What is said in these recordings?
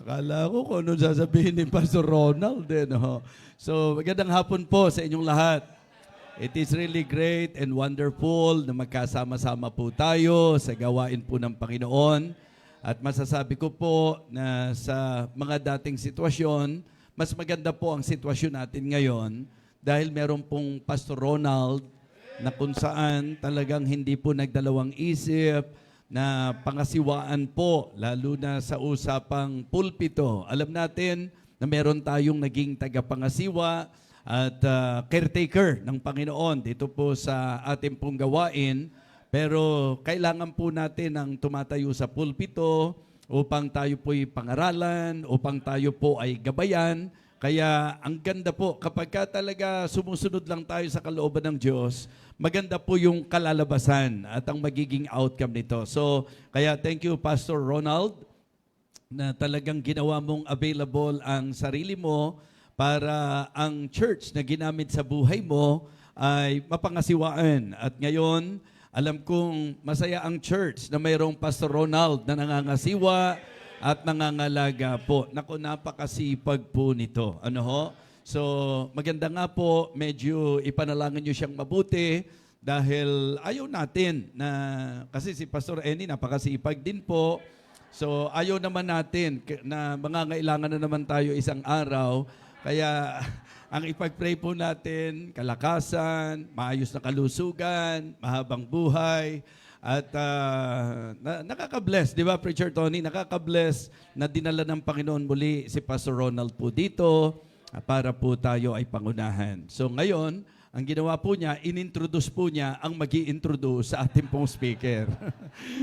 Akala ko kung ano sasabihin ni Pastor Ronald. No? So, magandang hapon po sa inyong lahat. It is really great and wonderful na magkasama-sama po tayo sa gawain po ng Panginoon. At masasabi ko po na sa mga dating sitwasyon, mas maganda po ang sitwasyon natin ngayon dahil meron pong Pastor Ronald na kung saan talagang hindi po nagdalawang isip na pangasiwaan po, lalo na sa usapang pulpito. Alam natin na meron tayong naging tagapangasiwa at caretaker ng Panginoon dito po sa ating pong gawain. Pero kailangan po natin ang tumatayo sa pulpito upang tayo po'y pangaralan, upang tayo po ay gabayan. Kaya ang ganda po, kapag ka talaga sumusunod lang tayo sa kalooban ng Diyos, maganda po yung kalalabasan at ang magiging outcome nito. So, kaya thank you Pastor Ronald na talagang ginawa mong available ang sarili mo para ang church na ginamit sa buhay mo ay mapangasiwaan. At ngayon, alam kong masaya ang church na mayroong Pastor Ronald na nangangasiwa at nangangalaga po. Naku, napakasipag po nito. Ano ho? So, maganda nga po, medyo ipanalangin nyo siyang mabuti dahil ayaw natin na, kasi si Pastor Eni napakasipag din po. So, ayaw naman natin na mangangailangan na naman tayo isang araw. Kaya, ang ipag-pray po natin, kalakasan, maayos na kalusugan, mahabang buhay, at nakaka-bless, di ba, Preacher Tony? Nakaka-bless na dinala ng Panginoon muli si Pastor Ronald po dito para po tayo ay pangunahan. So ngayon, ang ginawa po niya, inintroduce po niya ang magi-introduce sa ating pong speaker.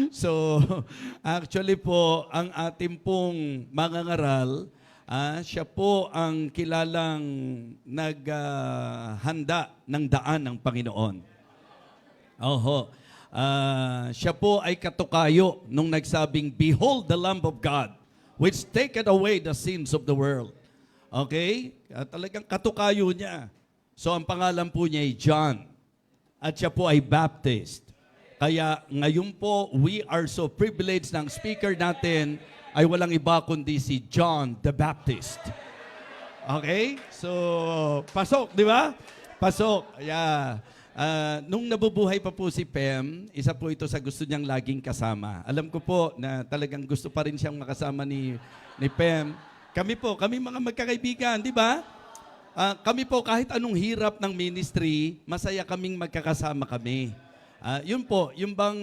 So, actually po, ang ating pong mangangaral, siya po ang kilalang naghanda ng daan ng Panginoon. Oho. Siya po ay katukayo nung nagsabing, "Behold the Lamb of God, which taketh away the sins of the world." Okay? Talagang katukayo niya. So ang pangalan po niya ay John. At siya po ay Baptist. Kaya ngayon po, we are so privileged na ang speaker natin ay walang iba kundi si John the Baptist. Okay? So, pasok, di ba? Pasok. Yeah. Nung nabubuhay pa po si Pem, isa po ito sa gusto niyang laging kasama. Alam ko po na talagang gusto pa rin siyang makasama ni Pem. Kami mga magkakaibigan, di ba? Kami po kahit anong hirap ng ministry, masaya kaming magkakasama kami. Yun po, yung bang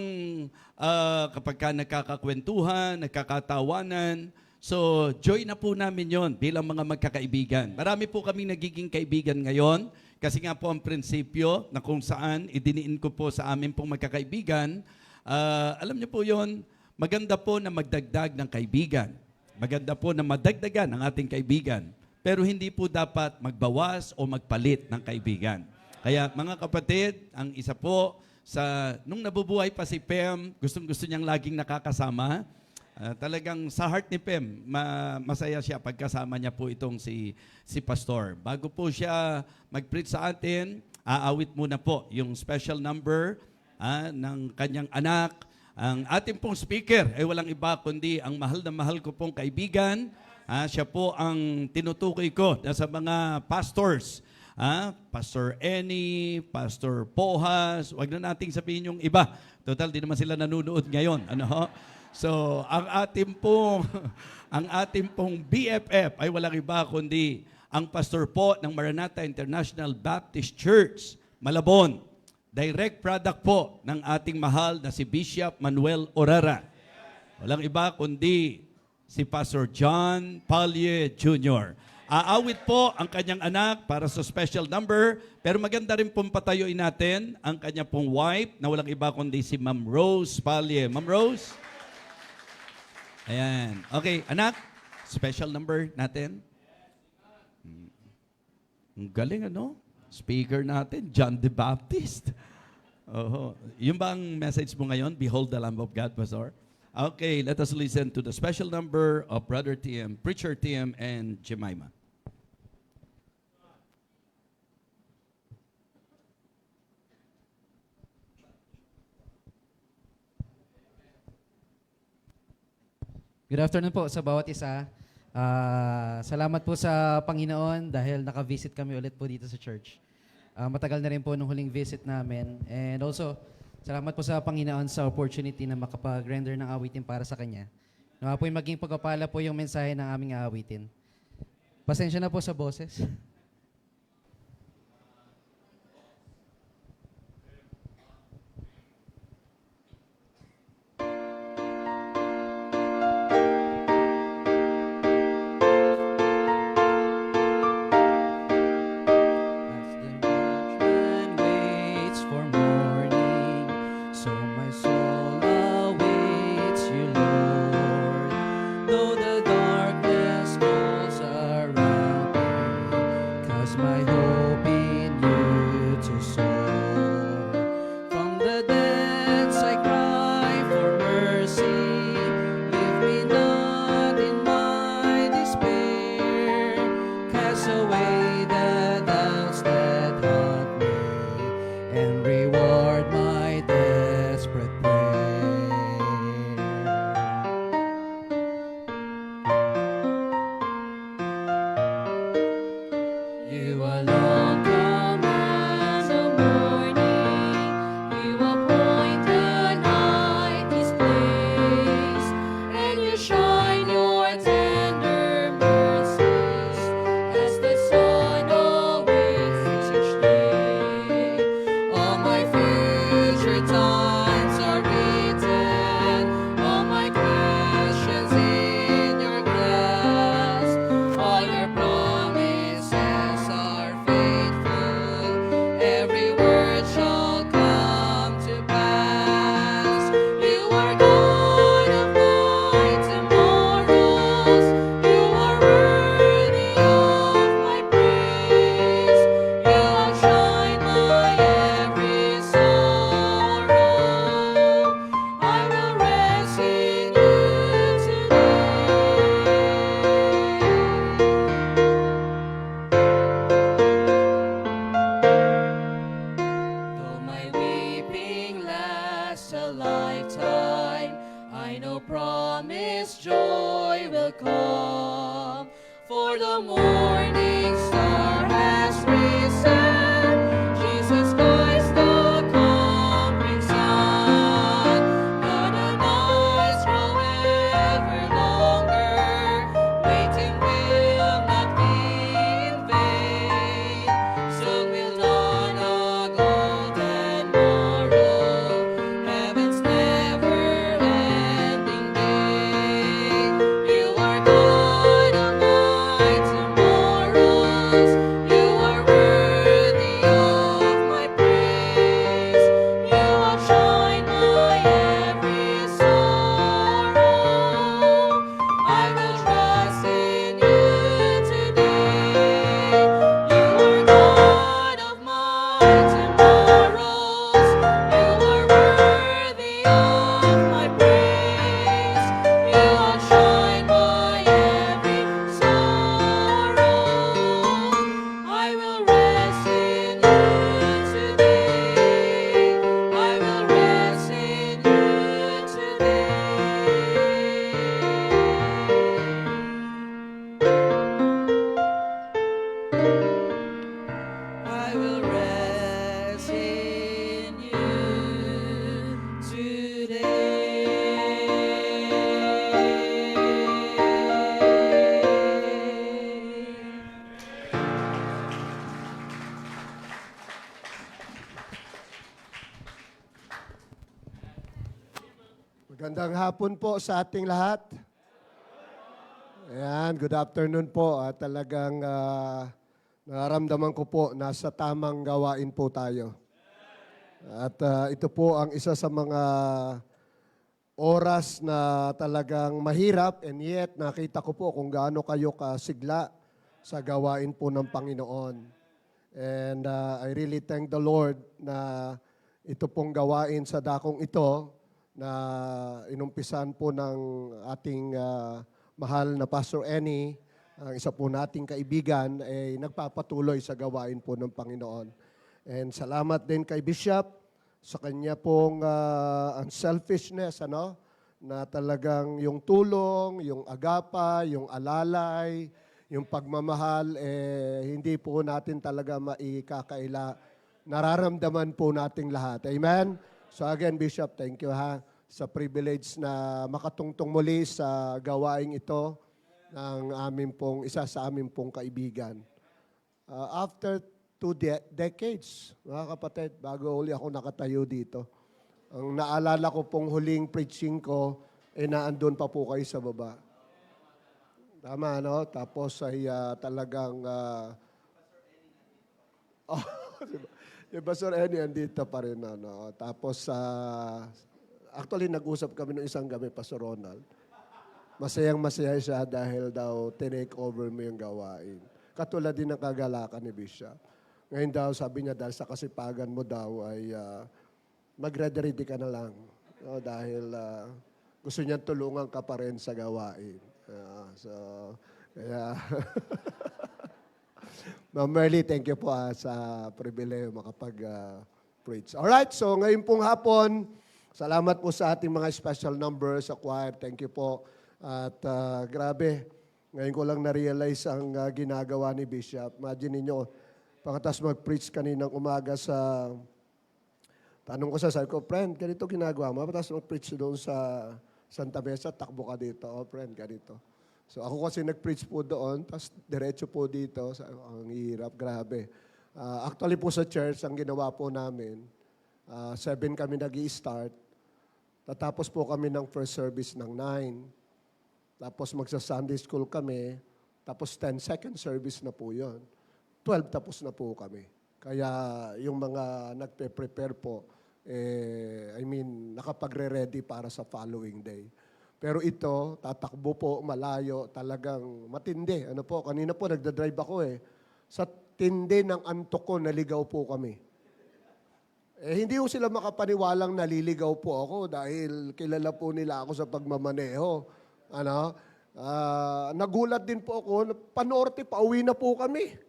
kapag ka nagkakakwentuhan, nagkakatawanan, so joy na po namin yon bilang mga magkakaibigan. Marami po kaming nagiging kaibigan ngayon. Kasi nga po ang prinsipyo na kung saan idiniin ko po sa amin pong magkakaibigan, alam niyo po yon, maganda po na magdagdag ng kaibigan. Maganda po na madagdagan ang ating kaibigan. Pero hindi po dapat magbawas o magpalit ng kaibigan. Kaya mga kapatid, ang isa po, nung nabubuhay pa si Pem, gustong-gusto niyang laging nakakasama. Talagang sa heart ni Pem, masaya siya pagkasama niya po itong si Pastor. Bago po siya mag-preach sa atin, aawit muna po yung special number ng kanyang anak. Ang ating pong speaker ay walang iba kundi ang mahal na mahal ko pong kaibigan. Siya po ang tinutukoy ko sa mga pastors. Pastor Eni, Pastor Pohas, wag na nating sabihin yung iba. Total, di naman sila nanonood ngayon. Ano? So, ang ating pong BFF ay walang iba kundi ang pastor po ng Maranatha International Baptist Church, Malabon. Direct product po ng ating mahal na si Bishop Manuel Orara. Walang iba kundi si Pastor John Palye Jr. Aawit po ang kanyang anak para sa special number, pero maganda rin pong patayuin natin ang kanya pong wife na walang iba kundi si Ma'am Rose Palye. Ma'am Rose? Ayan. Okay, anak, special number natin. Ang galing, ano? Speaker natin, John the Baptist. Yung ba ang message mo ngayon? Behold the Lamb of God, Pastor. Okay, let us listen to the special number of Brother Tim, Preacher Tim, and Jemima. Good afternoon po sa bawat isa. Salamat po sa Panginoon dahil naka-visit kami ulit po dito sa church. Matagal na rin po nung huling visit namin. And also, salamat po sa Panginoon sa opportunity na makapag-render ng awitin para sa Kanya. Nawa po yung maging pagpapala po yung mensahe ng aming awitin. Pasensya na po sa boses. As the watchman waits for morning, so my soul awaits you, Lord. Though the darkness falls around me, 'cause my hope in you to soar. From the depths I cry for mercy, leave me not in my despair. Cast away the doubts that haunt me, and reward my desperate prayer. You alone command the morning, you appoint the night His place, and you shine your tender mercies as the sun awakes each day. All my future times are written, all my questions in your grasp. All your promises are faithful, every word shall come to pass. You are God of my tomorrows, you are worthy of my praise. You outshine my every sorrow. I will rest in you today. Though my weeping lasts a lifetime, I know promised joy will come. For the morning star has risen, Jesus Christ the conquering Son. Though the nights grow ever longer, waiting will not be in vain. Soon will dawn a golden morrow, heaven's never-ending day. You are God of my tomorrows, you are worthy of my praise. You outshine my every sorrow. I will trust in you today. You are God of my tomorrows, you are worthy of my praise. You outshine my every sorrow. I will rest in you today. I will rest in you today. I will rest in you today. Magandang hapon po sa ating lahat. Ayan, good afternoon po. Talagang nararamdaman ko po nasa tamang gawain po tayo. At ito po ang isa sa mga oras na talagang mahirap and yet nakita ko po kung gaano kayo kasigla sa gawain po ng Panginoon. And I really thank the Lord na ito pong gawain sa dakong ito na inumpisan po ng ating mahal na Pastor Annie, ang isa po nating kaibigan, ay nagpapatuloy sa gawain po ng Panginoon. And salamat din kay Bishop sa kanya pong unselfishness, na talagang yung tulong, yung agapa, yung alalay, yung pagmamahal, hindi po natin talaga maikakaila. Nararamdaman po nating lahat. Amen? So again, Bishop, thank you ha sa privilege na makatungtong muli sa gawaing ito ng isa sa aming pong kaibigan. After 2 decades, mga kapatid, bago uli ako nakatayo dito. Ang naalala ko pong huling preaching ko, naandun pa po kayo sa baba. Tama, no? Tapos ay talagang... yung Pastor Eni andito pa rin. Ano? Tapos, actually, nag-usap kami ng isang gabi, Pastor Ronald. Masayang-masaya siya dahil daw tinake over mo yung gawain. Katulad din ng kagalakan ni Bishop. Ngayon daw, sabi niya, dahil sa kasipagan mo daw ay mag-ready ka na lang. No? Dahil gusto niya tulungan ka pa rin sa gawain. Kaya... Ma'am Merly, thank you po sa pribilehyo makapag-preach. Alright, so ngayon pong hapon, salamat po sa ating mga special numbers sa choir. Thank you po. At grabe, ngayon ko lang na-realize ang ginagawa ni Bishop. Imagine niyo, pagkatapos mag-preach kaninang umaga sa... Tanong ko sabi ko, friend, ganito ginagawa mo. Pagkatapos mag-preach doon sa Santa Mesa, takbo ka dito. Oh, friend, ganito. So ako kasi nag-preach po doon, tapos diretso po dito. Ang hirap, grabe. Actually po sa church, ang ginawa po namin, 7 kami nag-i-start. Tatapos po kami ng first service ng 9. Tapos magsa-Sunday school kami. Tapos 10 second service na po yon. 12 tapos na po kami. Kaya yung mga nagpe-prepare po, nakapagre-ready para sa following day. Pero ito, tatakbo po, malayo, talagang matindi. Ano po, kanina po nagdadrive ako Sa tindi ng antok ko, naligaw po kami. Hindi po sila makapaniwalang naliligaw po ako dahil kilala po nila ako sa pagmamaneho. Nagulat din po ako, panorte, pauwi na po kami.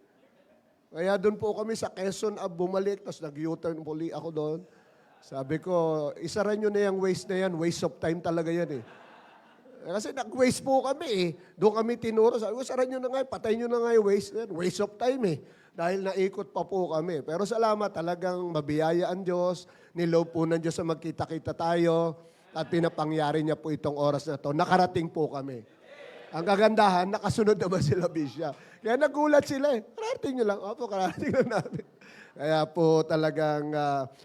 Kaya doon po kami sa Quezon, bumalik, tapos nag-U-turn muli ako doon. Sabi ko, isara nyo na yung waste na yan, waste of time talaga yan Kasi nag-waste po kami Doon kami tinuro. Sabi ko, sara nyo na nga, patay nyo na nga yung waste. Waste of time Dahil naikot pa po kami. Pero salamat, talagang mabiyaya ang Diyos. Niloob po ng Diyos sa magkita-kita tayo. At pinapangyari niya po itong oras na to. Nakarating po kami. Ang kagandahan, nakasunod naman sila, Bishop. Kaya nagulat sila Karating nyo lang. Opo, karating na namin. Kaya po talagang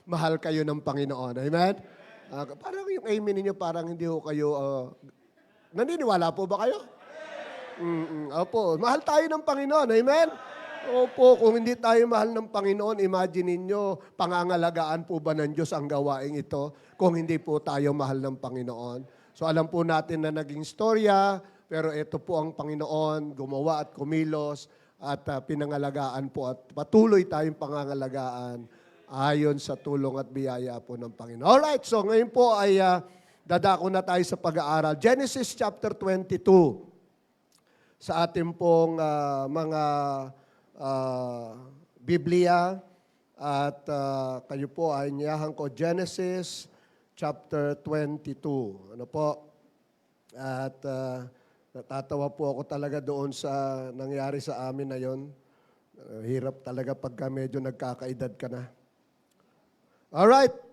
mahal kayo ng Panginoon. Amen? Parang yung amen ninyo, parang hindi ho kayo... naniniwala po ba kayo? Opo, mahal tayo ng Panginoon. Amen? Opo, kung hindi tayo mahal ng Panginoon, imagine ninyo, pangangalagaan po ba ng Diyos ang gawaing ito kung hindi po tayo mahal ng Panginoon? So alam po natin na naging storya, pero ito po ang Panginoon, gumawa at kumilos at pinangalagaan po at patuloy tayong pangangalagaan ayon sa tulong at biyaya po ng Panginoon. Alright, so ngayon po ay... dadako na tayo sa pag-aaral. Genesis chapter 22. Sa ating pong mga Biblia at kayo po ay niyahan ko Genesis chapter 22. Ano po? At natatawa po ako talaga doon sa nangyari sa amin na yon. Hirap talaga pagka medyo nagkakaedad ka na. Alright.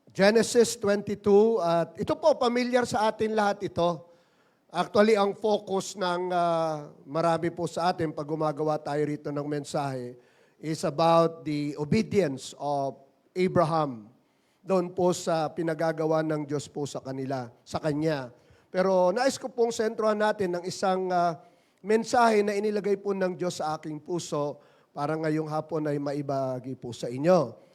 Genesis 22, at ito po, familiar sa atin lahat ito. Actually, ang focus ng marami po sa atin pag gumagawa tayo rito ng mensahe is about the obedience of Abraham. Doon po sa pinagagawa ng Diyos po sa kanya. Pero nais ko pong sentrohan natin ng isang mensahe na inilagay po ng Diyos sa aking puso para ngayong hapon ay maibagi po sa inyo.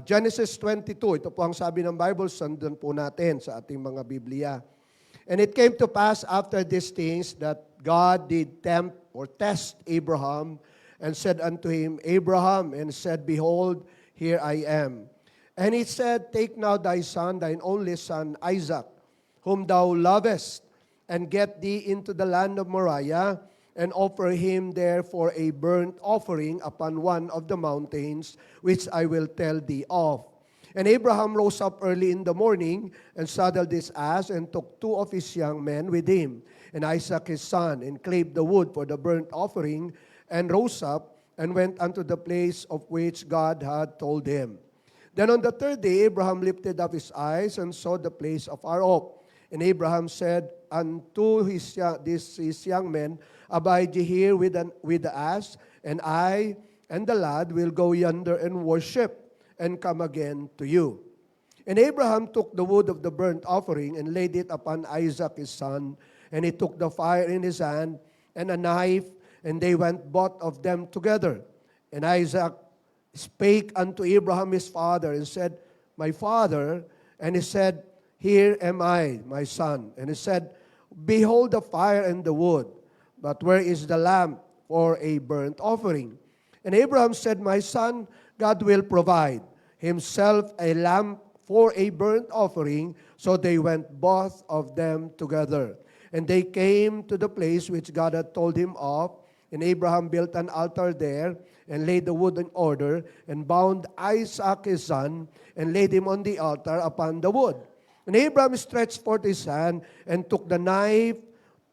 Genesis 22, ito po ang sabi ng Bible, sandun po natin sa ating mga Biblia. And it came to pass after these things that God did tempt or test Abraham and said unto him, Abraham, and said, Behold, here I am. And he said, Take now thy son, thine only son, Isaac, whom thou lovest, and get thee into the land of Moriah, and offer him there for a burnt offering upon one of the mountains which I will tell thee of. And Abraham rose up early in the morning and saddled his ass and took 2 of his young men with him, and Isaac his son, and clave the wood for the burnt offering, and rose up and went unto the place of which God had told him. Then on the 3rd day Abraham lifted up his eyes and saw the place afar off. And Abraham said unto his young men, Abide ye here with the ass, and I and the lad will go yonder and worship, and come again to you. And Abraham took the wood of the burnt offering and laid it upon Isaac his son, and he took the fire in his hand and a knife, and they went both of them together. And Isaac spake unto Abraham his father, and said, My father. And he said, Here am I, my son. And he said, Behold the fire and the wood, but where is the lamb for a burnt offering? And Abraham said, My son, God will provide himself a lamb for a burnt offering. So they went both of them together. And they came to the place which God had told him of. And Abraham built an altar there, and laid the wood in order, and bound Isaac his son, and laid him on the altar upon the wood. And Abraham stretched forth his hand, and took the knife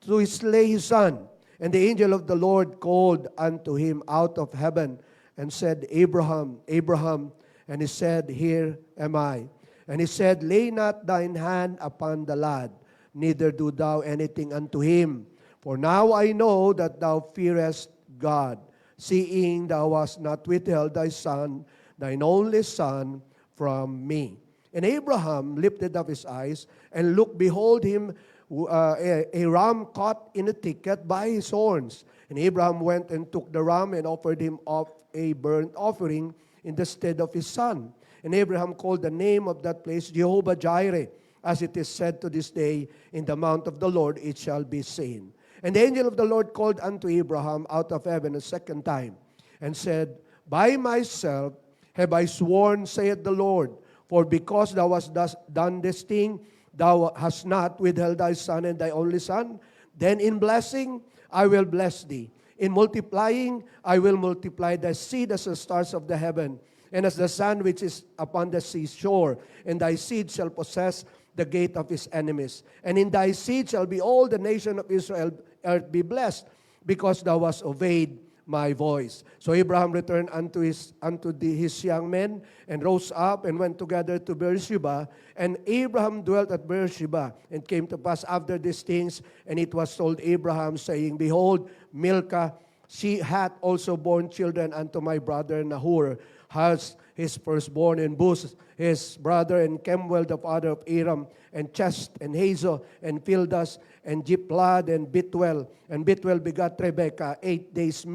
to slay his son. And the angel of the Lord called unto him out of heaven, and said, Abraham, Abraham. And he said, Here am I. And he said, Lay not thine hand upon the lad, neither do thou anything unto him. For now I know that thou fearest God, seeing thou hast not withheld thy son, thine only son, from me. And Abraham lifted up his eyes, and looked, behold him, a ram caught in a thicket by his horns. And Abraham went and took the ram, and offered him up a burnt offering in the stead of his son. And Abraham called the name of that place Jehovah Jireh, as it is said to this day, In the mount of the Lord it shall be seen. And the angel of the Lord called unto Abraham out of heaven a second time, and said, By myself have I sworn, saith the Lord, for because thou hast thus done this thing, thou hast not withheld thy son and thy only son, then in blessing I will bless thee. In multiplying, I will multiply thy seed as the stars of the heaven, and as the sand which is upon the seashore. And thy seed shall possess the gate of his enemies. And in thy seed shall be all the nation of Israel earth be blessed, because thou hast obeyed my voice. So Abraham returned unto his young men, and rose up, and went together to Beersheba. And Abraham dwelt at Beersheba. And came to pass after these things, and it was told Abraham, saying, Behold, Milcah, she hath also borne children unto my brother Nahor, has his firstborn, and Buz his brother, and Kemuel the father of Aram, and Chest, and Hazo, and Pildas, and Jiplad, and Bituel. And Bituel begat Rebekah. 8 days,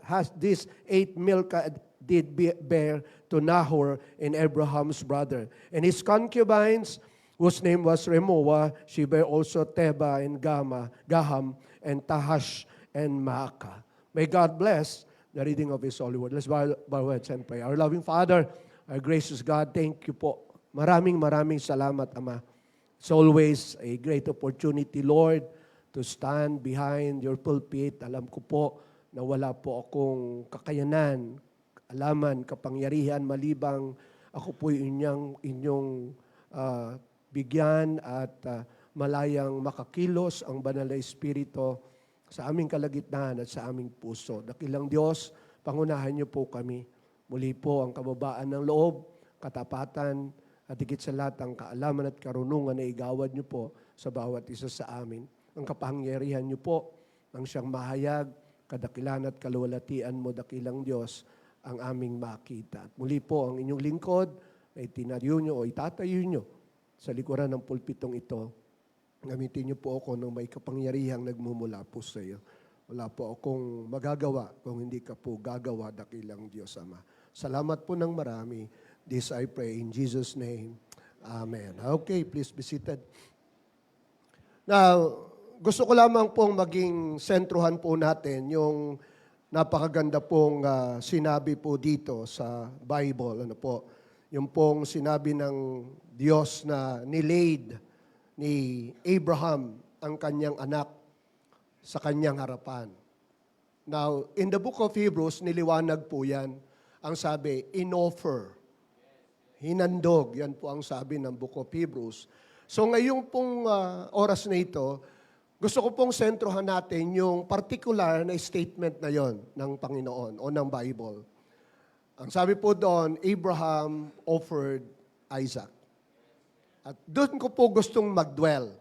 has this 8 Milcah did bear to Nahor, and Abraham's brother. And his concubines, whose name was Remoah, she bare also Teba, and Gaham, and Tahash, and Maacah. May God bless the reading of His holy word. Let's bow our heads and pray. Our loving Father, our gracious God, thank you po. Maraming salamat, Ama. It's always a great opportunity, Lord, to stand behind your pulpit. Alam ko po na wala po akong kakayanan, alaman, kapangyarihan, malibang ako po inyong bigyan at malayang makakilos ang banal na Espiritu sa aming kalagitnaan at sa aming puso. Dakilang Diyos, pangunahan niyo po kami. Muli po ang kababaan ng loob, katapatan, at higit sa lahat ang kaalaman at karunungan na igawad niyo po sa bawat isa sa amin. Ang kapangyarihan niyo po ang siyang mahayag, kadakilan at kaluwalhatian mo, dakilang Diyos, ang aming makita. At muli po ang inyong lingkod na itinaryo niyo o itatayo niyo sa likuran ng pulpitong ito. Gamitin niyo po ako ng may kapangyarihang nagmumula po sa iyo. Wala po akong magagawa kung hindi ka po gagawa, dakilang Diyos Ama. Salamat po ng marami. This I pray in Jesus' name. Amen. Okay, please be seated. Now, gusto ko lamang pong maging sentruhan po natin yung napakaganda pong sinabi po dito sa Bible. Ano po? Yung pong sinabi ng Diyos na nilaid ni Abraham ang kanyang anak sa kanyang harapan. Now, in the book of Hebrews, niliwanag po yan. Ang sabi, in-offer. hinandog. Yan po ang sabi ng Book of Hebrews. So ngayong pong oras na ito, gusto ko pong sentrohan natin yung particular na statement na yon ng Panginoon o ng Bible. Ang sabi po doon, Abraham offered Isaac. At doon ko po gustong mag-dwell.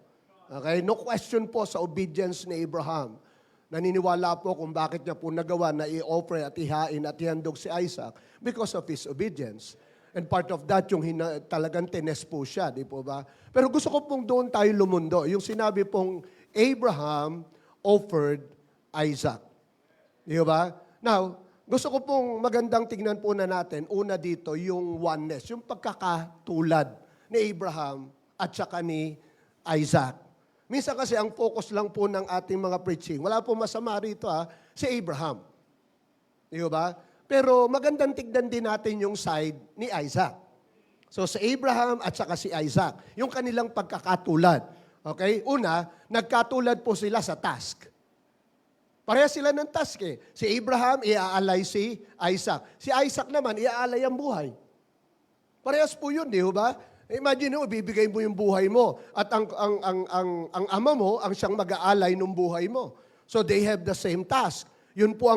Okay? No question po sa obedience ni Abraham. Naniniwala po kung bakit niya po nagawa na i-offer at ihain at ihandog si Isaac because of his obedience. And part of that, yung talagang tines po siya, di po ba? Pero gusto ko pong doon tayo lumundo. Yung sinabi pong Abraham offered Isaac. Di ba? Now, gusto ko pong magandang tignan po na natin, una dito, yung oneness, yung pagkakatulad ni Abraham at saka ni Isaac. Minsan kasi ang focus lang po ng ating mga preaching, wala po masama rito si Abraham. Di ba? Pero magandang tignan din natin yung side ni Isaac. So sa Abraham at saka si Isaac, yung kanilang pagkakatulad. Okay? Una, nagkatulad po sila sa task. Pareha sila ng task eh. Si Abraham, iaalay si Isaac. Si Isaac naman, iaalay ang buhay. Parehas po yun, di ba? Imagine mo, bibigay mo yung buhay mo at ang ama mo ang siyang mag-aalay ng buhay mo. So they have the same task. Yun po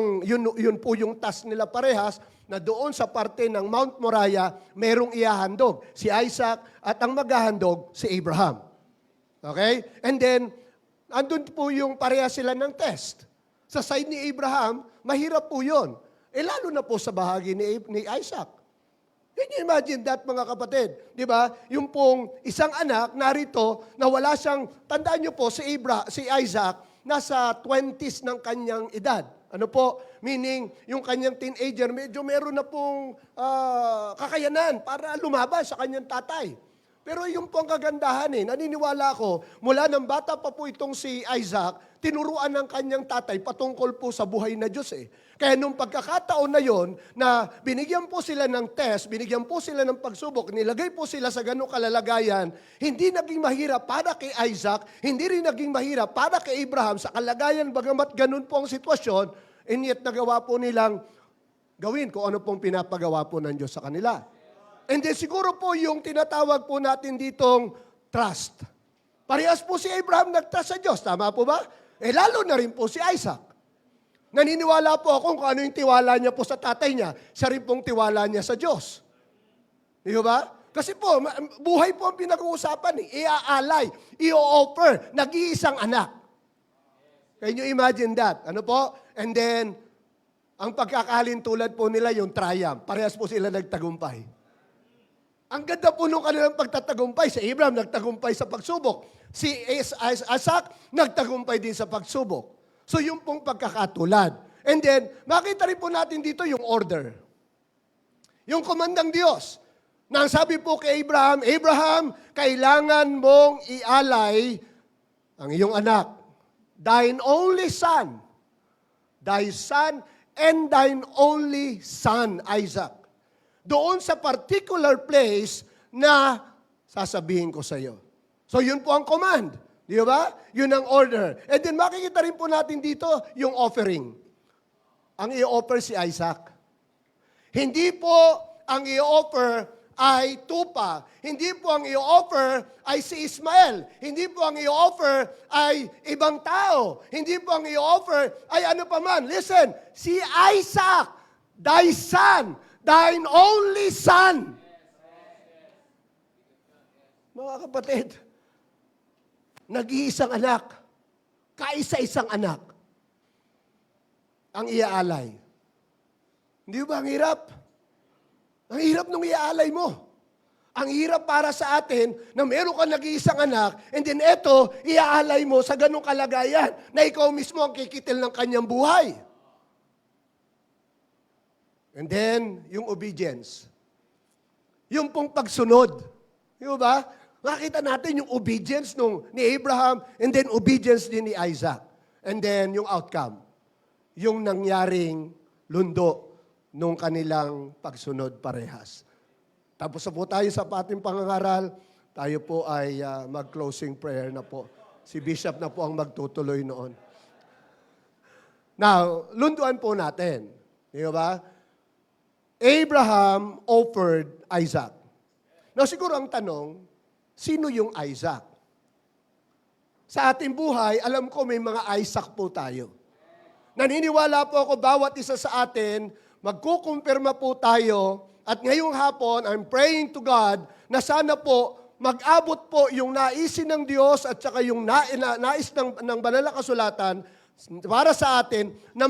yung task nila parehas na doon sa parte ng Mount Moriah, merong ihahandog si Isaac at ang maghahandog si Abraham. Okay? And then andun po yung parehas sila ng test. Sa side ni Abraham, mahirap po yun. Lalo na po sa bahagi ni Isaac. Can you imagine that, mga kapatid? Di ba? Yung pong isang anak narito na wala siyang, tandaan niyo po, si Isaac, nasa 20s ng kanyang edad. Ano po? Meaning, yung kanyang teenager, medyo meron na pong kakayanan para lumaban sa kanyang tatay. Pero yung pong kagandahan naniniwala ko, mula ng bata pa po itong si Isaac, tinuruan ng kanyang tatay patungkol po sa buhay na Diyos Kaya nung pagkakataon na yon na binigyan po sila ng test, binigyan po sila ng pagsubok, nilagay po sila sa ganong kalalagayan, hindi naging mahirap para kay Isaac, hindi rin naging mahirap para kay Abraham sa kalagayan bagamat ganun po ang sitwasyon, and yet nagawa po nilang gawin kung ano pong pinapagawa po ng Diyos sa kanila. And then siguro po yung tinatawag po natin ditong trust. Parehas po si Abraham nag-trust sa Diyos, tama po ba? Lalo na rin po si Isaac. Naniniwala po ako kung ano yung tiwala niya po sa tatay niya, siya rin pong tiwala niya sa Diyos. Di ba? Kasi po, buhay po ang pinag-uusapan Iaalay, i-offer, nag-iisang anak. Can you imagine that? Ano po? And then, ang pagkakalintulad po nila yung triumph. Parehas po sila nagtagumpay. Ang ganda po nung kanilang pagtatagumpay. Si Abraham nagtagumpay sa pagsubok. Si Isaac nagtagumpay din sa pagsubok. So yung pong pagkakatulad. And then, makita rin po natin dito yung order. Yung komandang Diyos. Na ang sabi po kay Abraham, Abraham, kailangan mong ialay ang iyong anak. Thine only son. Thy son and thine only son, Isaac. Doon sa particular place na sasabihin ko sa iyo. So yun po ang command. Di ba? Yun ang order. And then makikita rin po natin dito yung offering. Ang i-offer si Isaac. Hindi po ang i-offer ay tupa. Hindi po ang i-offer ay si Ismael. Hindi po ang i-offer ay ibang tao. Hindi po ang i-offer ay ano pa man. Listen, si Isaac, thy son, thine only son. Mga kapatid, nag-iisang anak, kaisa-isang anak, ang iaalay. Hindi ba ang hirap? Ang hirap nung iaalay mo. Ang hirap para sa atin na meron ka nag-iisang anak and then eto, iaalay mo sa ganong kalagayan na ikaw mismo ang kikitil ng kanyang buhay. And then, yung obedience. Yung pong pagsunod. Di ba? Makita natin yung obedience ni Abraham and then obedience din ni Isaac. And then yung outcome. Yung nangyaring lundo nung kanilang pagsunod parehas. Tapos na po tayo sa ating pangangaral. Tayo po ay mag-closing prayer na po. Si Bishop na po ang magtutuloy noon. Now, lunduan po natin. Di ba? Abraham offered Isaac. Now siguro ang tanong, sino yung Isaac? Sa ating buhay, alam ko may mga Isaac po tayo. Naniniwala po ako bawat isa sa atin, magkukumpirma po tayo, at ngayong hapon, I'm praying to God na sana po mag-abot po yung naisin ng Diyos at saka yung nais ng banal na kasulatan para sa atin na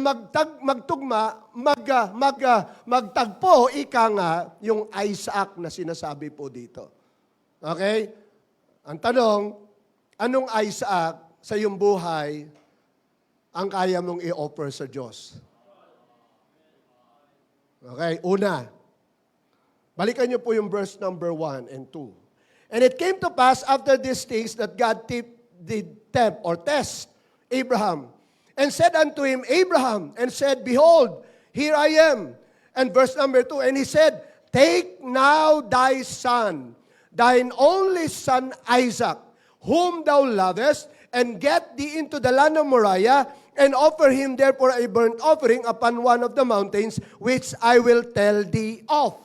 magtagpo, ika nga, yung Isaac na sinasabi po dito. Okay? Ang tanong, anong Isaac sa iyong buhay ang kaya mong i-offer sa Diyos? Okay, una. Balikan niyo po yung verse number 1 and 2. And it came to pass after these things that God did tempt or test Abraham and said unto him, Abraham, and said, Behold, here I am. And verse number 2, and he said, Take now thy son, thine only son Isaac, whom thou lovest, and get thee into the land of Moriah, and offer him therefore a burnt offering upon one of the mountains, which I will tell thee of.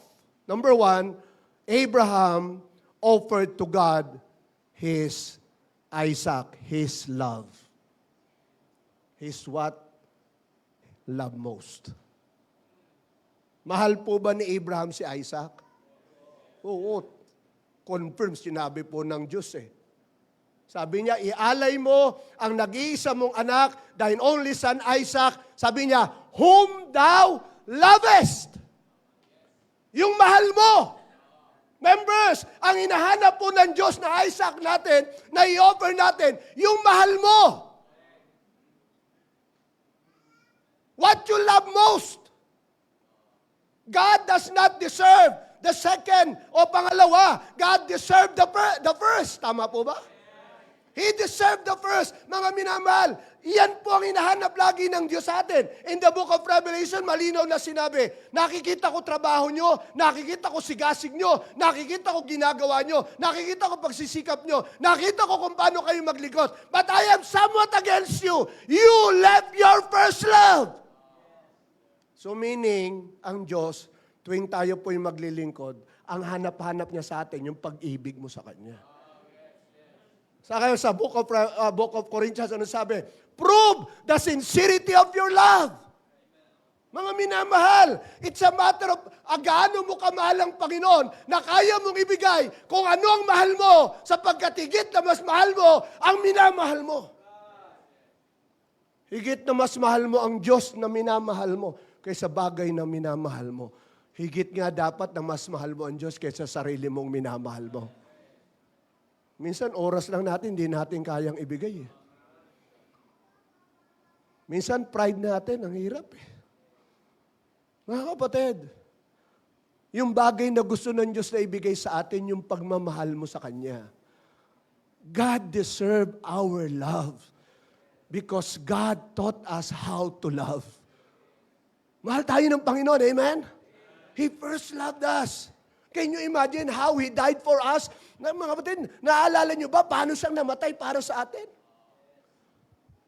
Number 1, Abraham offered to God his Isaac, his love. His what? Love most. Mahal po ba ni Abraham si Isaac? Oo. Confirm, sinabi po ng Diyos eh. Sabi niya, ialay mo ang nag-iisa mong anak, thine only son Isaac. Sabi niya, whom thou lovest. Yung mahal mo. Members, ang hinahanap po ng Diyos na Isaac natin, na i-offer natin, yung mahal mo. What you love most. God does not deserve the second o pangalawa. God deserved the first. Tama po ba? He deserved the first. Mga minamahal, iyan po ang hinahanap lagi ng Diyos sa atin. In the book of Revelation, malinaw na sinabi, nakikita ko trabaho nyo, nakikita ko sigasig nyo, nakikita ko ginagawa nyo, nakikita ko pagsisikap nyo, nakikita ko kung paano kayo maglikot. But I am somewhat against you. You left your first love. So meaning, ang Diyos, tuwing tayo po yung maglilingkod, ang hanap-hanap niya sa atin, yung pag-ibig mo sa Kanya. Sa book of Corinthians, ano sabi? Prove the sincerity of your love. Mga minamahal, it's a matter of gaano mo kamahal ang Panginoon na kaya mong ibigay kung ano ang mahal mo sapagkat higit na mas mahal mo ang minamahal mo. Higit na mas mahal mo ang Diyos na minamahal mo kaysa bagay na minamahal mo. Higit nga dapat na mas mahal mo ang Diyos kaysa sarili mong minamahal mo. Minsan, oras lang natin, hindi natin kayang ibigay. Minsan, pride natin, ang hirap. Mga kapatid, yung bagay na gusto ng Diyos na ibigay sa atin, yung pagmamahal mo sa Kanya. God deserves our love because God taught us how to love. Mahal tayo ng Panginoon, amen? He first loved us. Can you imagine how He died for us? Mga kapatid, naaalala niyo ba paano siyang namatay para sa atin?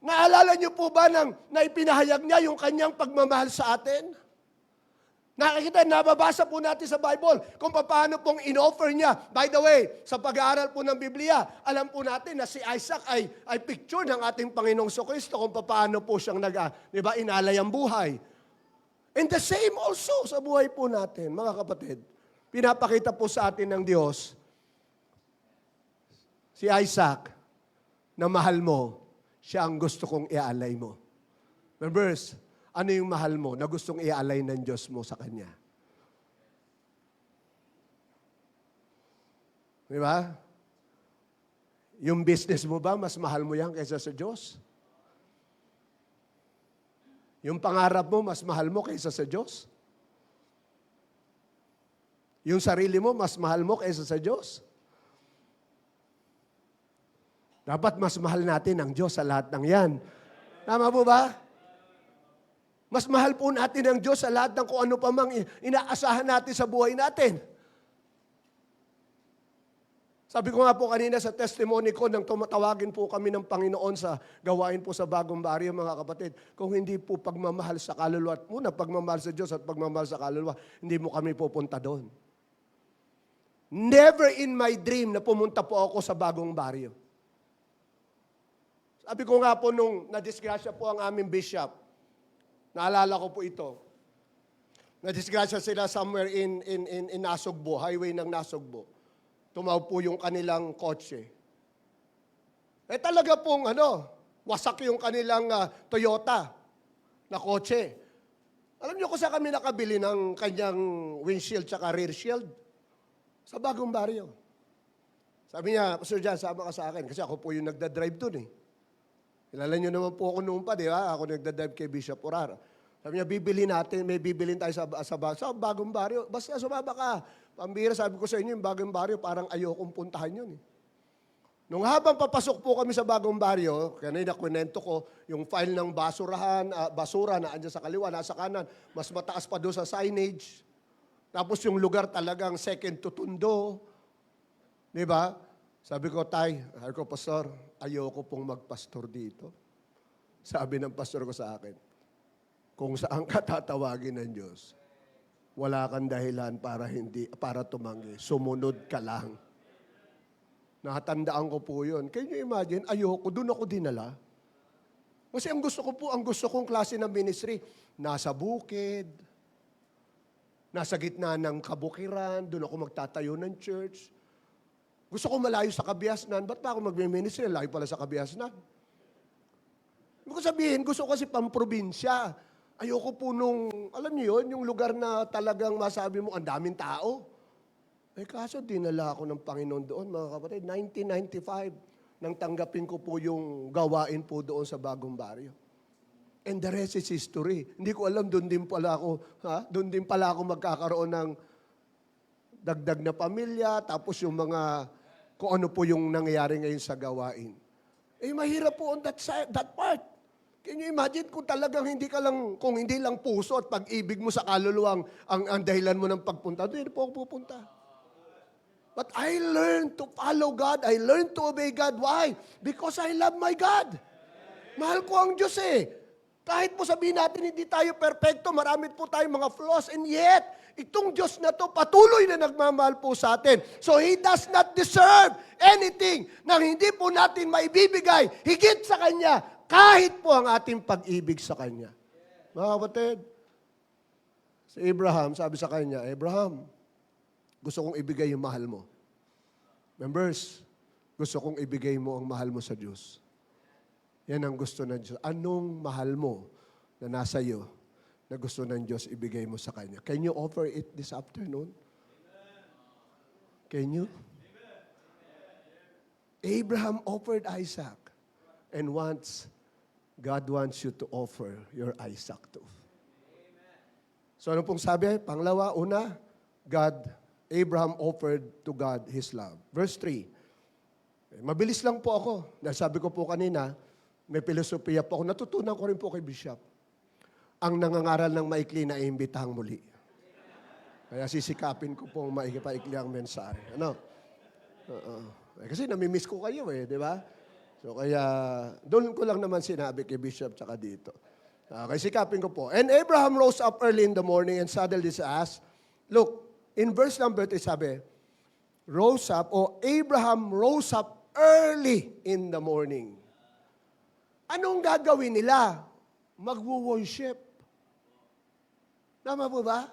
Naalala niyo po ba na ipinahayag niya yung kanyang pagmamahal sa atin? Nakikita, nababasa po natin sa Bible kung paano pong in-offer niya. By the way, sa pag-aaral po ng Biblia, alam po natin na si Isaac ay picture ng ating Panginoong Kristo kung paano po siyang inalay ang buhay. And the same also sa buhay po natin, mga kapatid. Pinapakita po sa atin ng Diyos, si Isaac, na mahal mo, siya ang gusto kong ialay mo. Members, ano yung mahal mo na gustong ialay ng Diyos mo sa Kanya? Di ba? Yung business mo ba, mas mahal mo yan kaysa sa Diyos? Yung pangarap mo, mas mahal mo kaysa sa Diyos? Yung sarili mo, mas mahal mo kaysa sa Diyos? Dapat mas mahal natin ang Diyos sa lahat ng yan. Tama po ba? Mas mahal po natin ang Diyos sa lahat ng kung ano pa mang inaasahan natin sa buhay natin. Sabi ko nga po kanina sa testimony ko nang tumatawagin po kami ng Panginoon sa gawain po sa Bagong Baryo, mga kapatid, kung hindi po pagmamahal sa kaluluwa, at muna pagmamahal sa Diyos at pagmamahal sa kaluluwa, hindi mo kami pupunta doon. Never in my dream na pumunta po ako sa Bagong Baryo. Sabi ko nga po nung nadisgrasya po ang aming bishop, naalala ko po ito. Nadisgrasya sila somewhere in Nasugbo, highway ng Nasugbo. Tumaw po yung kanilang kotse. Talaga pong wasak yung kanilang Toyota na kotse. Alam niyo kung saan kami nakabili ng kanyang windshield tsaka rear shield? Sa Bagong Baryo. Sabi niya, Pastor John, sama ka sa akin. Kasi ako po yung nagdadrive dun eh. Kilala niyo naman po ako noon pa, di ba? Ako nagdadrive kay Bishop Orara. Sabi niya, may bibilin tayo sa Bagong Baryo. Basta sumama ka. Pambira, sabi ko sa inyo, yung Bagong Baryo, parang ayokong puntahan yun eh. Nung habang papasok po kami sa Bagong Baryo, kanina kwento ko, yung file ng basura na andyan sa kaliwa, nasa kanan, mas mataas pa doon sa signage. Tapos yung lugar talagang second to Tondo. Di ba? Sabi ko, Pastor, ayoko pong magpastor dito. Sabi ng pastor ko sa akin, kung saan ka tatawagin ng Diyos, wala kang dahilan para tumanggi. Sumunod ka lang. Nakatandaan ko po yun. Can you imagine, ayoko, doon ako dinala. Kasi ang gusto kong klase ng ministry, nasa bukid, nasa gitna ng kabukiran, doon ako magtatayo ng church. Gusto ko malayo sa Kabiasnan. Ba't pa ako magme-ministry? Layo pala sa Kabiasnan. Ibig sabihin, gusto ko kasi pamprobinsya. Ayoko po alam niyo yun, yung lugar na talagang masabi mo, ang daming tao. Kaso dinala ako ng Panginoon doon, mga kapatid. 1995, nang tanggapin ko po yung gawain po doon sa Bagong Baryo. And the rest is history. Hindi ko alam, doon din pala ako magkakaroon ng dagdag na pamilya, tapos yung kung ano po yung nangyayari ngayon sa gawain. Mahirap po on that part. Can you imagine kung talagang kung hindi lang puso at pag-ibig mo sa kaluluwang ang dahilan mo ng pagpunta, doon po ako pupunta. But I learned to follow God. I learned to obey God. Why? Because I love my God. Mahal ko ang Diyos eh. Kahit po sabihin natin hindi tayo perfecto, marami po tayong mga flaws, and yet, itong Diyos na to patuloy na nagmamahal po sa atin. So He does not deserve anything na hindi po natin maibibigay higit sa Kanya, kahit po ang ating pag-ibig sa Kanya. Mga kapatid, si Abraham, sabi sa kanya, Abraham, gusto kong ibigay yung mahal mo. Members, gusto kong ibigay mo ang mahal mo sa Diyos. Yan ang gusto ng Diyos. Anong mahal mo na nasa iyo na gusto ng Diyos ibigay mo sa Kanya? Can you offer it this afternoon? Can you? Abraham offered Isaac. And God wants you to offer your Isaac too. So ano pong sabi? Pangalawa, una, Abraham offered to God his love. Verse 3. Mabilis lang po ako. Dahil sabi ko po kanina, may filosofiya po ako. Natutunan ko rin po kay Bishop. Ang nangangaral ng maikli na iimbitahang muli. Kaya sisikapin ko po maikipaikli ang mensahe. Kasi namimiss ko kayo di ba? So kaya, doon ko lang naman sinabi kay Bishop tsaka dito. Kaya sikapin ko po. And Abraham rose up early in the morning and saddled his ass. Look, in verse number 3 sabi, Abraham rose up early in the morning. Anong gagawin nila? Magwo-worship. Tama po ba?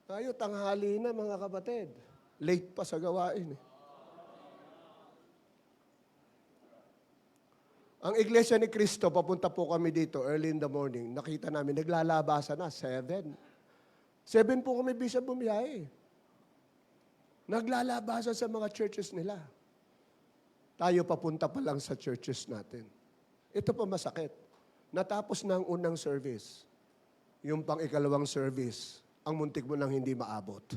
Tayo, tanghali na mga kapatid. Late pa sa gawain. Ang Iglesia ni Cristo, papunta po kami dito early in the morning. Nakita namin, naglalabasan na, 7. 7 po kami, Bishop, bumiyahe. Naglalabasan sa mga churches nila. Tayo papunta pa lang sa churches natin. Ito pa masakit. Natapos na ang unang service. Yung pang-ikalawang service, ang muntik mo nang hindi maabot.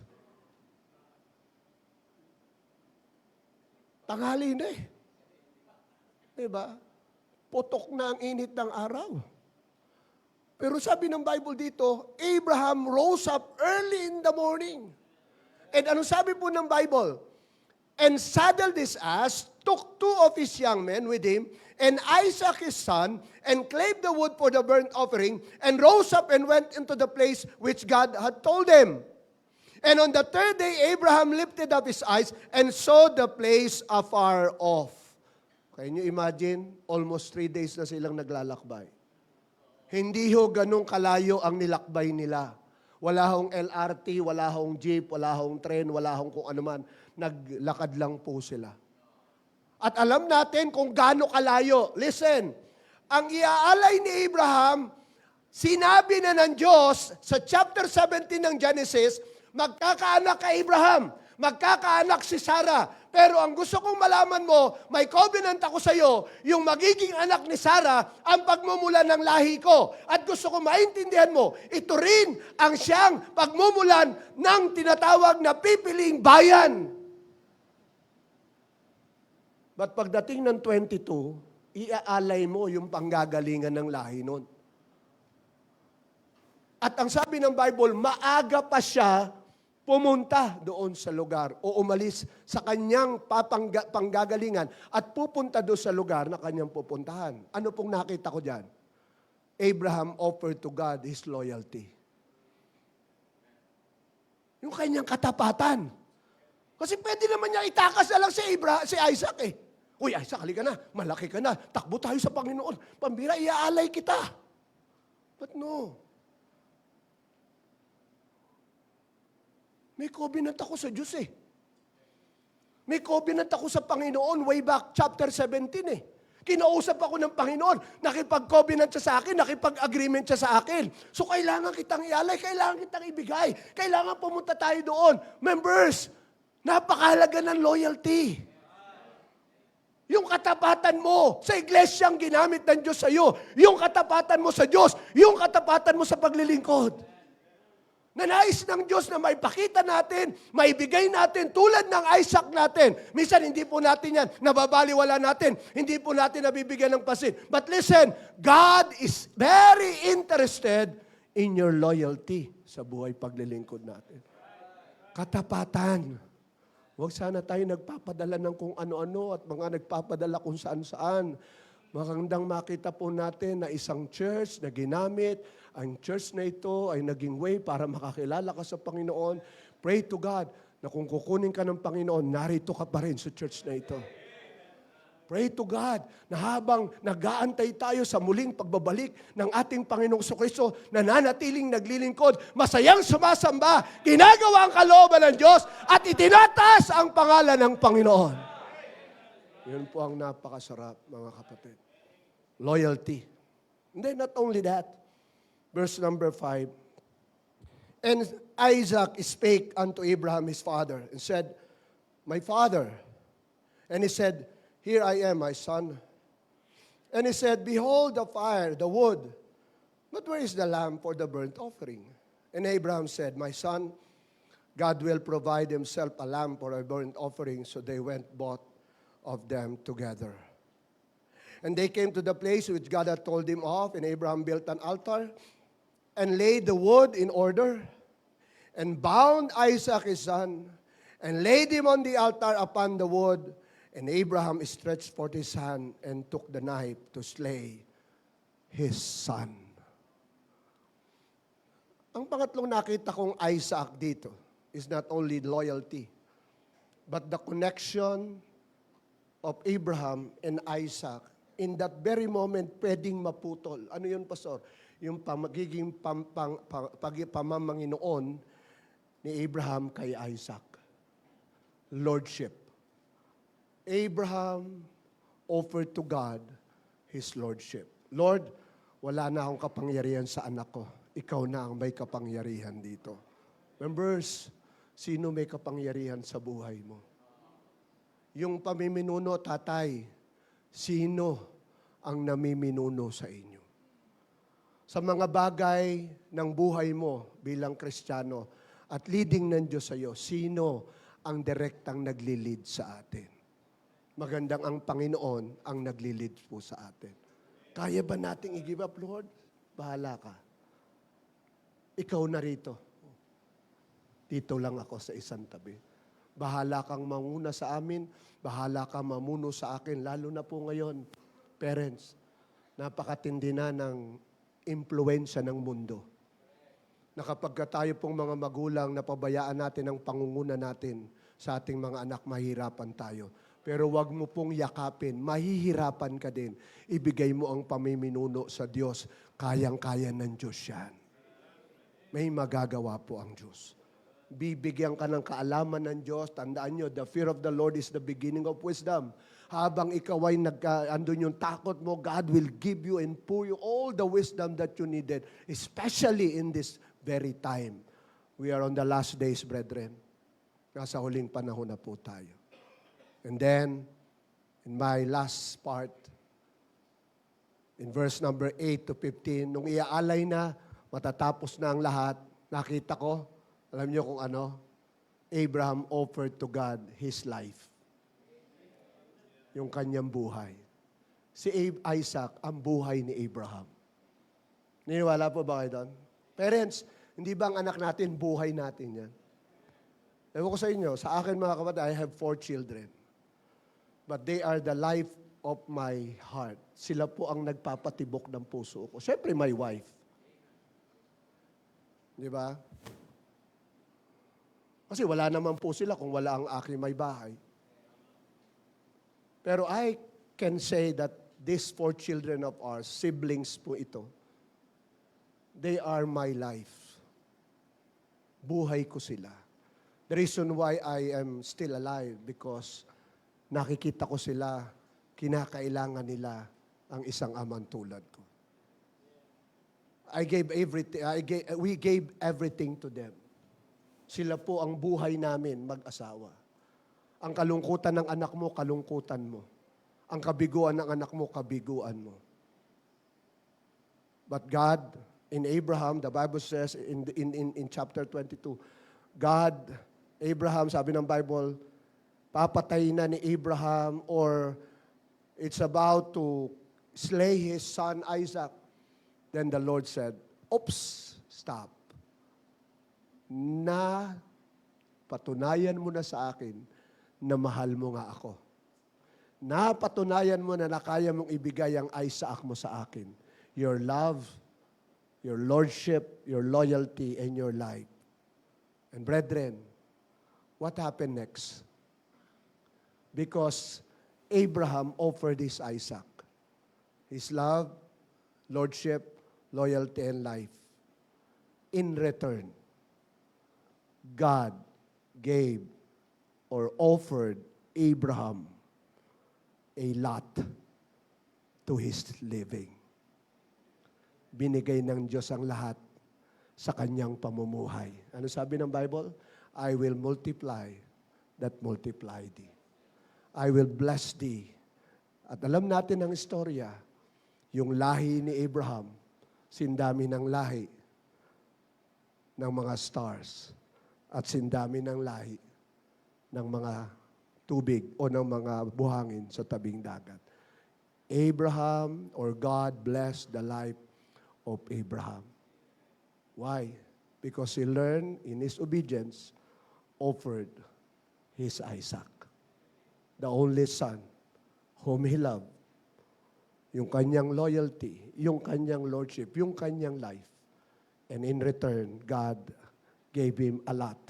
Tanghali na eh. Diba? Putok na ang init ng araw. Pero sabi ng Bible dito, Abraham rose up early in the morning. And ano sabi po ng Bible? And saddled his ass, took 2 of his young men with him, and Isaac his son, and clave the wood for the burnt offering, and rose up and went into the place which God had told him. And on the third day, Abraham lifted up his eyes and saw the place afar off. Can you imagine? Almost 3 days na silang naglalakbay. Hindi ho ganun kalayo ang nilakbay nila. Wala hong LRT, wala hong jeep, wala hong train, wala hong kung ano man. Naglakad lang po sila. At alam natin kung gaano kalayo. Listen, ang iaalay ni Abraham, sinabi na ng Diyos sa chapter 17 ng Genesis, magkakaanak kay Abraham, magkakaanak si Sarah. Pero ang gusto kong malaman mo, may covenant ako sa iyo, yung magiging anak ni Sarah, ang pagmumulan ng lahi ko. At gusto kong maintindihan mo, ito rin ang siyang pagmumulan ng tinatawag na pipiling bayan. But pagdating ng 22, iaalay mo yung panggagalingan ng lahi nun. At ang sabi ng Bible, maaga pa siya pumunta doon sa lugar o umalis sa kanyang panggagalingan at pupunta doon sa lugar na kanyang pupuntahan. Ano pong nakita ko dyan? Abraham offered to God his loyalty. Yung kanyang katapatan. Kasi pwede naman niya itakas na lang si Isaac eh. Uy, Isaac, halika na. Malaki ka na. Takbo tayo sa Panginoon. Pambira, iaalay kita. But no. May covenant ako sa Diyos eh. May covenant ako sa Panginoon way back chapter 17 eh. Kinausap ako ng Panginoon. Nakipag-covenant siya sa akin. Nakipag-agreement siya sa akin. So kailangan kitang ialay. Kailangan kitang ibigay. Kailangan pumunta tayo doon. Members, napakahalaga ng loyalty. Yung katapatan mo sa iglesyang ginamit ng Diyos sa iyo. Yung katapatan mo sa Diyos. Yung katapatan mo sa paglilingkod. Nanais ng Diyos na maipakita natin, maibigay natin tulad ng Isaac natin. Minsan hindi po natin yan, nababaliwala natin. Hindi po natin nabibigyan ng pasin. But listen, God is very interested in your loyalty sa buhay paglilingkod natin. Katapatan. Huwag sana tayo nagpapadala ng kung ano-ano at mga nagpapadala kung saan-saan. Magandang makita po natin na isang church na ginamit, ang church na ito ay naging way para makakilala ka sa Panginoon. Pray to God na kung kukunin ka ng Panginoon, narito ka pa rin sa church na ito. Pray to God na habang nag-aantay tayo sa muling pagbabalik ng ating Panginoong Kristo, nananatiling naglilingkod, masayang sumasamba, ginagawa ang kalooban ng Diyos at itinataas ang pangalan ng Panginoon. Yun po ang napakasarap, mga kapatid. Loyalty. And then not only that, verse number 5, and Isaac spake unto Abraham his father and said, My father. And he said, Here I am, my son. And he said, Behold the fire, the wood, but where is the lamb for the burnt offering? And Abraham said, My son, God will provide himself a lamb for a burnt offering. So they went both of them together. And they came to the place which God had told him of, and Abraham built an altar and laid the wood in order, and bound Isaac his son, and laid him on the altar upon the wood. And Abraham stretched forth his hand and took the knife to slay his son. Ang pangatlong nakita kong Isaac dito is not only loyalty, but the connection of Abraham and Isaac. In that very moment, pwedeng maputol. Ano yun, Pastor? Yung magiging pamamanginoon ni Abraham kay Isaac. Lordship. Abraham offered to God his lordship. Lord, wala na akong kapangyarihan sa anak ko. Ikaw na ang may kapangyarihan dito. Members, sino may kapangyarihan sa buhay mo? Yung pamiminuno, tatay, sino ang namiminuno sa inyo? Sa mga bagay ng buhay mo bilang Kristiyano at leading ng Diyos sa iyo, sino ang direktang nagli-lead sa atin? Magandang ang Panginoon ang nagli-lead po sa atin. Kaya ba nating i-give up, Lord? Bahala ka. Ikaw na rito. Dito lang ako sa isang tabi. Bahala kang manguna sa amin. Bahala kang mamuno sa akin. Lalo na po ngayon, parents, napakatindi na ng impluensya ng mundo. na kapag tayo pong mga magulang, napabayaan natin ang pangunguna natin sa ating mga anak, mahirapan tayo. Pero wag mo pong yakapin, mahihirapan ka din. Ibigay mo ang pamiminuno sa Diyos. Kayang-kaya ng Diyos yan. May magagawa po ang Diyos. Bibigyan ka ng kaalaman ng Diyos. Tandaan nyo, the fear of the Lord is the beginning of wisdom. Habang ikaw ay andun yung takot mo, God will give you and pour you all the wisdom that you needed, especially in this very time. We are on the last days, brethren. Nasa huling panahon na po tayo. And then, in my last part, in verse number 8 to 15, nung iaalay na, matatapos na ang lahat, nakita ko, alam niyo kung ano? Abraham offered to God his life. Yung kanyang buhay. Si Isaac, ang buhay ni Abraham. Niniwala po ba kayo doon? Parents, hindi ba ang anak natin, buhay natin yan? Ewan ko sa inyo, sa akin mga kapatid, I have 4 children. But they are the life of my heart. Sila po ang nagpapatibok ng puso ko. Siyempre, my wife. Di ba? Kasi wala naman po sila kung wala ang aking may bahay. Pero I can say that these 4 children of ours, siblings po ito, they are my life. Buhay ko sila. The reason why I am still alive because nakikita ko sila, kinakailangan nila ang isang amang tulad ko. We gave everything to them. Sila po ang buhay namin mag-asawa. Ang kalungkutan ng anak mo, kalungkutan mo. Ang kabiguan ng anak mo, kabiguan mo. But God, in Abraham, the Bible says in chapter 22, God, Abraham, sabi ng Bible, papatay na ni Abraham or it's about to slay his son Isaac. Then the Lord said, oops, stop. Na patunayan mo na sa akin na mahal mo nga ako. Napatunayan mo na kaya mong ibigay ang Isaac mo sa akin. Your love, your lordship, your loyalty, and your life. And brethren, what happened next? Because Abraham offered his Isaac. His love, lordship, loyalty, and life. In return, God gave or offered Abraham a lot to his living. Binigay ng Diyos ang lahat sa kanyang pamumuhay. Ano sabi ng Bible? I will multiply that multiply thee. I will bless thee. At alam natin ang istorya, yung lahi ni Abraham, sindami ng lahi ng mga stars at sindami ng lahi ng mga tubig o ng mga buhangin sa tabing dagat. Abraham or God blessed the life of Abraham. Why? Because he learned in his obedience, offered his Isaac, the only son whom he loved, yung kanyang loyalty, yung kanyang lordship, yung kanyang life. And in return, God gave him a lot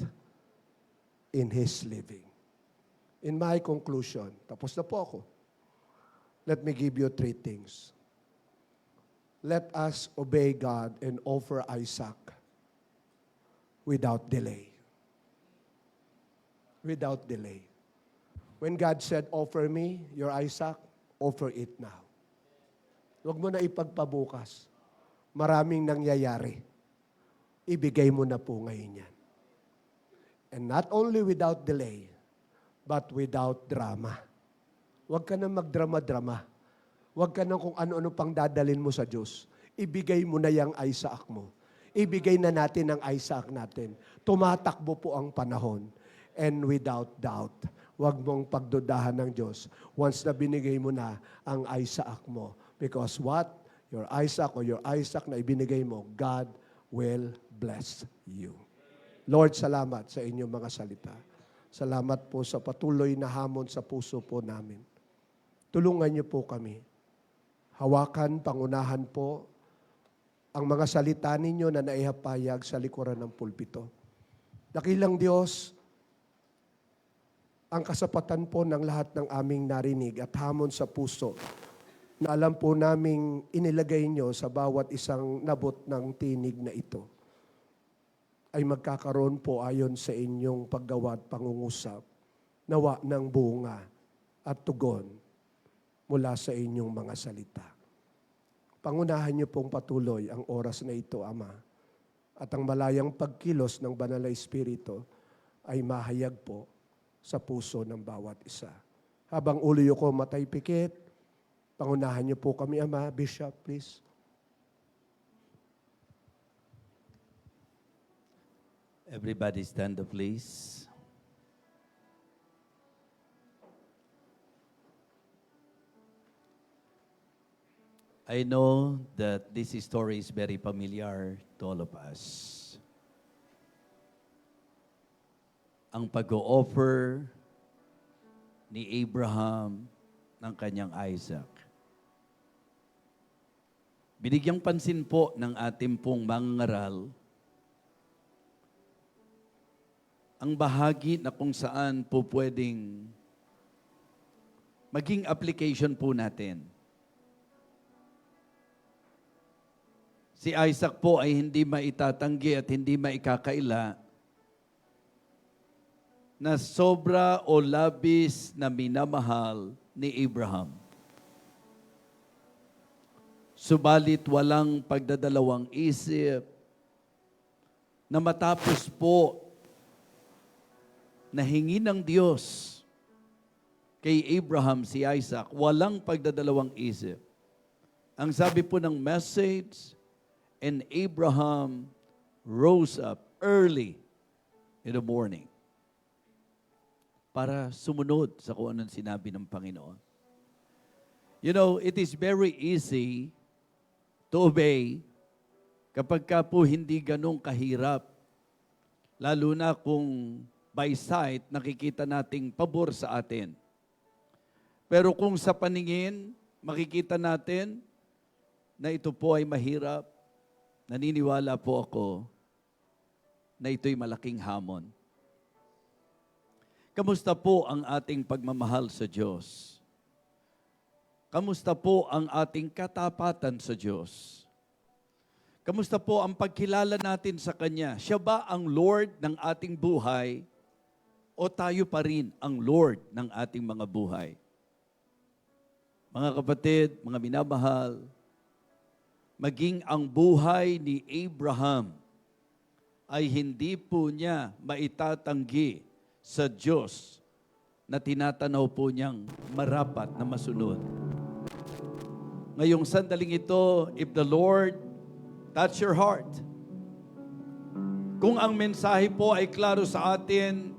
in his living. In my conclusion, tapos na po ako. Let me give you 3 things. Let us obey God and offer Isaac without delay. Without delay. When God said, offer me your Isaac, offer it now. Huwag mo na ipagpabukas. Maraming nangyayari. Ibigay mo na po ngayon yan. And not only without delay, but without drama. Huwag ka na magdrama-drama. Huwag ka na kung ano-ano pang dadalin mo sa Diyos. Ibigay mo na yung Isaac mo. Ibigay na natin ang Isaac natin. Tumatakbo po ang panahon. And without doubt, huwag mong pagdudahan ng Diyos once na binigay mo na ang Isaac mo. Because what? Your Isaac or your Isaac na ibinigay mo, God will bless you. Lord, salamat sa inyong mga salita. Salamat po sa patuloy na hamon sa puso po namin. Tulungan niyo po kami. Hawakan, pangunahan po ang mga salita ninyo na naihapayag sa likuran ng pulpito. Dakilang Diyos, ang kasapatan po ng lahat ng aming narinig at hamon sa puso na alam po naming inilagay nyo sa bawat isang nabot ng tinig na ito ay magkakaroon po ayon sa inyong paggawa at pangungusap, nawa ng bunga at tugon mula sa inyong mga salita. Pangunahan niyo pong patuloy ang oras na ito, Ama, at ang malayang pagkilos ng Banal na Espiritu ay mahayag po sa puso ng bawat isa. Habang ulo ko matay pikit, pangunahan niyo po kami, Ama. Bishop, please. Everybody stand up, please. I know that this story is very familiar to all of us. Ang pag-o-offer ni Abraham ng kanyang Isaac. Binigyang pansin po ng ating pong mangangaral ang bahagi na kung saan po pwedeng maging application po natin. Si Isaac po ay hindi maitatanggi at hindi maikakaila na sobra o labis na minamahal ni Abraham. Subalit walang pagdadalawang isip na matapos po na hingi ng Diyos kay Abraham si Isaac, walang pagdadalawang isip. Ang sabi po ng message, and Abraham rose up early in the morning para sumunod sa kung anong sinabi ng Panginoon. You know, it is very easy to obey kapag ka po hindi ganong kahirap. Lalo na kung by sight nakikita nating pabor sa atin. Pero kung sa paningin, makikita natin na ito po ay mahirap, naniniwala po ako na ito'y malaking hamon. Kamusta po ang ating pagmamahal sa Diyos? Kamusta po ang ating katapatan sa Diyos? Kamusta po ang pagkilala natin sa Kanya? Siya ba ang Lord ng ating buhay o tayo pa rin ang Lord ng ating mga buhay? Mga kapatid, mga minamahal, maging ang buhay ni Abraham ay hindi po niya maitatanggi sa Diyos na tinatanaw po niyang marapat na masunod. Ngayong sandaling ito, if the Lord touch your heart, kung ang mensahe po ay klaro sa atin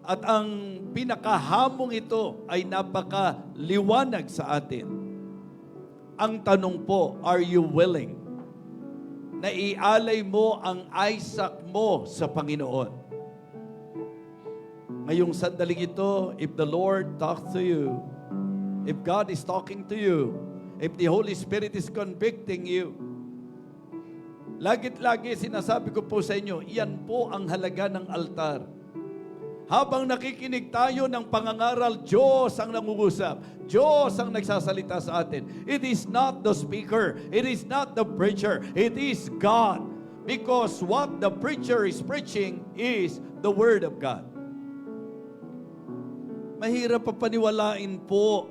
at ang pinakahamong ito ay napakaliwanag sa atin, ang tanong po, are you willing na ialay mo ang Isaac mo sa Panginoon? Ngayong sandaling ito, if the Lord talks to you, if God is talking to you, if the Holy Spirit is convicting you, lagit-lagi sinasabi ko po sa inyo, iyan po ang halaga ng altar. Habang nakikinig tayo ng pangangaral, Diyos ang nangungusap. Diyos ang nagsasalita sa atin. It is not the speaker. It is not the preacher. It is God. Because what the preacher is preaching is the Word of God. Mahirap papaniwalain po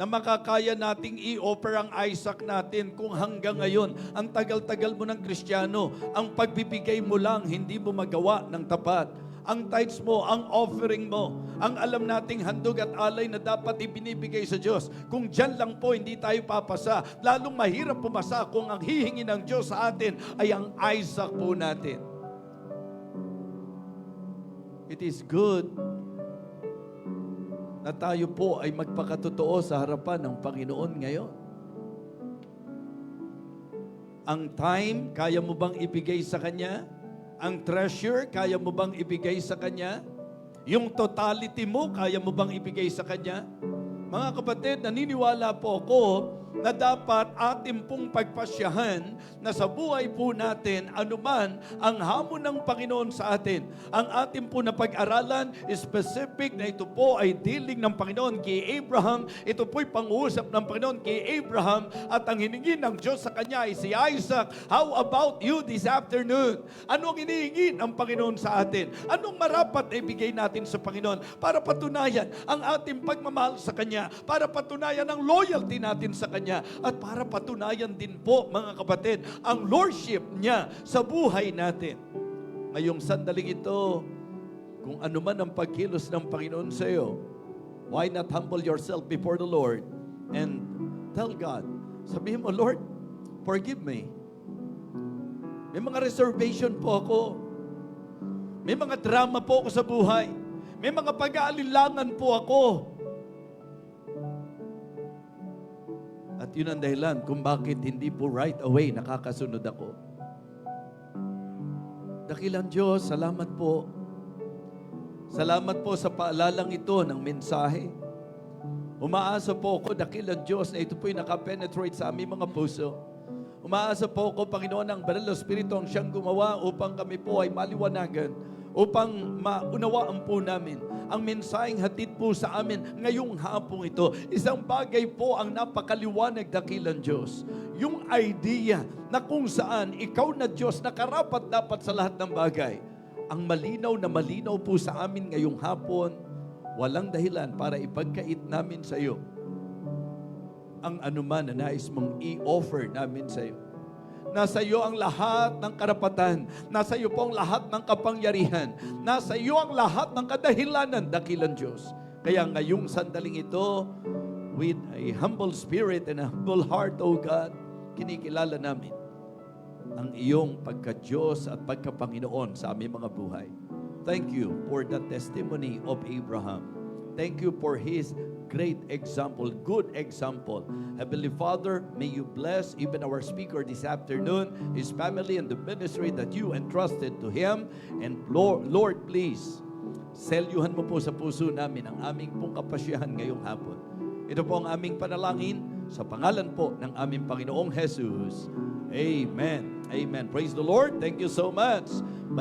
na makakaya nating i-offer ang Isaac natin kung hanggang ngayon, ang tagal-tagal mo ng Kristiyano, ang pagbibigay mo lang, hindi mo magawa ng tapat. Ang tithes mo, ang offering mo, ang alam nating handog at alay na dapat ibinibigay sa Diyos. Kung dyan lang po hindi tayo papasa, lalong mahirap pumasa kung ang hihingi ng Diyos sa atin ay ang Isaac po natin. It is good na tayo po ay magpakatotoo sa harapan ng Panginoon ngayon. Ang time, kaya mo bang ibigay sa Kanya? Ang treasure, kaya mo bang ibigay sa Kanya? Yung totality mo, kaya mo bang ibigay sa Kanya? Mga kapatid, naniniwala po ako na dapat ating pong pagpasyahan na sa buhay po natin, anuman ang hamon ng Panginoon sa atin. Ang ating po na pag-aralan, specific na ito po ay dealing ng Panginoon kay Abraham. Ito po'y pang-uusap ng Panginoon kay Abraham at ang hiningi ng Diyos sa kanya ay si Isaac. How about you this afternoon? Ano ang hinihingi ng Panginoon sa atin? Anong marapat na ibigay natin sa Panginoon para patunayan ang ating pagmamahal sa Kanya, para patunayan ang loyalty natin sa Kanya, at para patunayan din po, mga kapatid, ang lordship niya sa buhay natin. Ngayong sandaling ito, kung ano man ang pagkilos ng Panginoon sa iyo, why not humble yourself before the Lord and tell God, sabihin mo, Lord, forgive me. May mga reservation po ako. May mga drama po ako sa buhay. May mga pag-aalinlangan po ako. At yun ang dahilan kung bakit hindi po right away nakakasunod ako. Dakilang Diyos, salamat po. Salamat po sa paalalang ito ng mensahe. Umaasa po ako, dakilang Diyos, na ito po'y nakapenetrate sa aming mga puso. Umaasa po ako, Panginoon, ang Banal na Espiritu ang siyang gumawa upang kami po ay maliwanagan, upang maunawaan po namin ang mensaheng hatid po sa amin ngayong hapong ito. Isang bagay po ang napakaliwanag, dakilang Diyos. Yung idea na kung saan ikaw na Diyos na karapat dapat sa lahat ng bagay. Ang malinaw na malinaw po sa amin ngayong hapon, walang dahilan para ipagkait namin sa iyo ang anuman na nais mong i-offer namin sa iyo. Nasa iyo ang lahat ng karapatan. Nasa iyo po ang lahat ng kapangyarihan. Nasa iyo ang lahat ng kadahilanan, dakilang Diyos. Kaya ngayong sandaling ito, with a humble spirit and a humble heart, O God, kinikilala namin ang iyong pagka-Diyos at pagka-Panginoon sa aming mga buhay. Thank you for the testimony of Abraham. Thank you for his great example, good example. Heavenly Father, may you bless even our speaker this afternoon, his family and the ministry that you entrusted to him. And Lord, please, selyuhan mo po sa puso namin ang aming pong kapasyahan ngayong hapon. Ito po ang aming panalangin sa pangalan po ng aming Panginoong Jesus. Amen. Amen. Praise the Lord. Thank you so much.